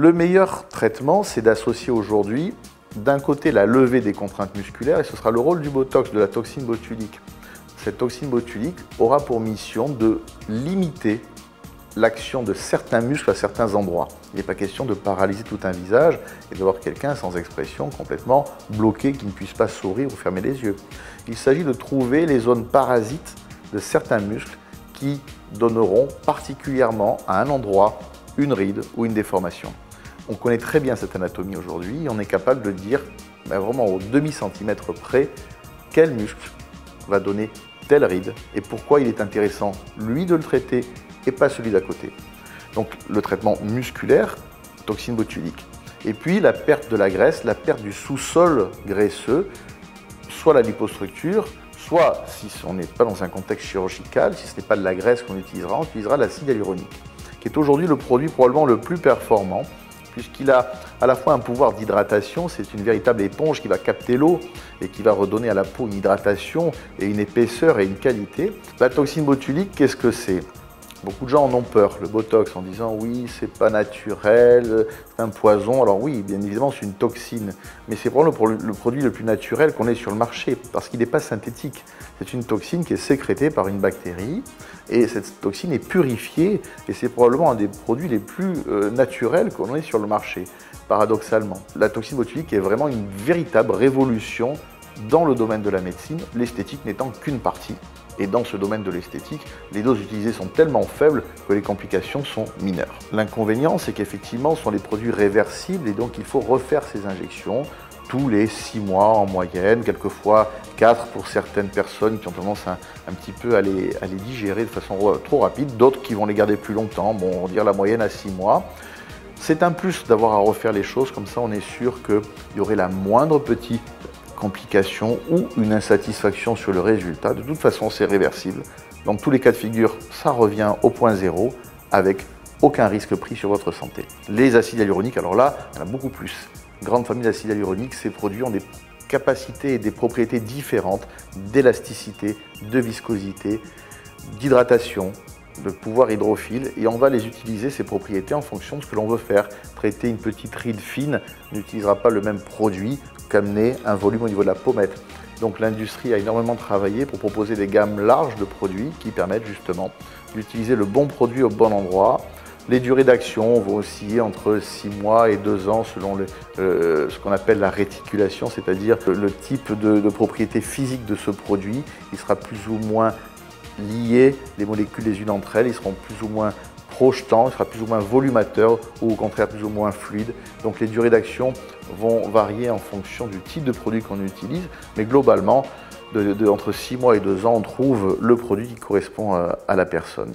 Le meilleur traitement, c'est d'associer aujourd'hui, d'un côté, la levée des contraintes musculaires, et ce sera le rôle du Botox, de la toxine botulique. Cette toxine botulique aura pour mission de limiter l'action de certains muscles à certains endroits. Il n'est pas question de paralyser tout un visage et de voir quelqu'un sans expression, complètement bloqué, qui ne puisse pas sourire ou fermer les yeux. Il s'agit de trouver les zones parasites de certains muscles qui donneront particulièrement à un endroit une ride ou une déformation. On connaît très bien cette anatomie aujourd'hui et on est capable de dire vraiment au demi-centimètre près quel muscle va donner telle ride et pourquoi il est intéressant, lui, de le traiter et pas celui d'à côté. Donc le traitement musculaire, toxine botulique. Et puis la perte de la graisse, la perte du sous-sol graisseux, soit la lipostructure, soit, si on n'est pas dans un contexte chirurgical, si ce n'est pas de la graisse qu'on utilisera, on utilisera l'acide hyaluronique, qui est aujourd'hui le produit probablement le plus performant, puisqu'il a à la fois un pouvoir d'hydratation, c'est une véritable éponge qui va capter l'eau et qui va redonner à la peau une hydratation et une épaisseur et une qualité. La toxine botulique, qu'est-ce que c'est ? Beaucoup de gens en ont peur, le Botox, en disant oui, c'est pas naturel, c'est un poison. Alors oui, bien évidemment, c'est une toxine, mais c'est probablement le produit le plus naturel qu'on ait sur le marché, parce qu'il n'est pas synthétique. C'est une toxine qui est sécrétée par une bactérie, et cette toxine est purifiée, et c'est probablement un des produits les plus naturels qu'on ait sur le marché, paradoxalement. La toxine botulique est vraiment une véritable révolution dans le domaine de la médecine, l'esthétique n'étant qu'une partie. Et dans ce domaine de l'esthétique, les doses utilisées sont tellement faibles que les complications sont mineures. L'inconvénient, c'est qu'effectivement, ce sont des produits réversibles et donc il faut refaire ces injections tous les 6 mois en moyenne, quelquefois 4 pour certaines personnes qui ont tendance un petit peu à les digérer de façon trop rapide, d'autres qui vont les garder plus longtemps, bon, on va dire la moyenne à 6 mois. C'est un plus d'avoir à refaire les choses, comme ça on est sûr qu'il y aurait la moindre petite complication ou une insatisfaction sur le résultat. De toute façon, c'est réversible. Dans tous les cas de figure, ça revient au point zéro avec aucun risque pris sur votre santé. Les acides hyaluroniques, alors là, il y en a beaucoup plus. Grande famille d'acides hyaluroniques, ces produits ont des capacités et des propriétés différentes d'élasticité, de viscosité, d'hydratation, de pouvoir hydrophile, et on va les utiliser, ces propriétés, en fonction de ce que l'on veut faire. Traiter une petite ride fine n'utilisera pas le même produit qu'amener un volume au niveau de la pommette. Donc l'industrie a énormément travaillé pour proposer des gammes larges de produits qui permettent justement d'utiliser le bon produit au bon endroit. Les durées d'action vont osciller entre 6 mois et 2 ans selon ce qu'on appelle la réticulation, c'est-à-dire le type de propriété physique de ce produit. Il sera plus ou moins lié, les molécules les unes entre elles, ils seront plus ou moins projetants, il sera plus ou moins volumateur ou au contraire plus ou moins fluide. Donc les durées d'action vont varier en fonction du type de produit qu'on utilise, mais globalement, entre 6 mois et 2 ans, on trouve le produit qui correspond à la personne.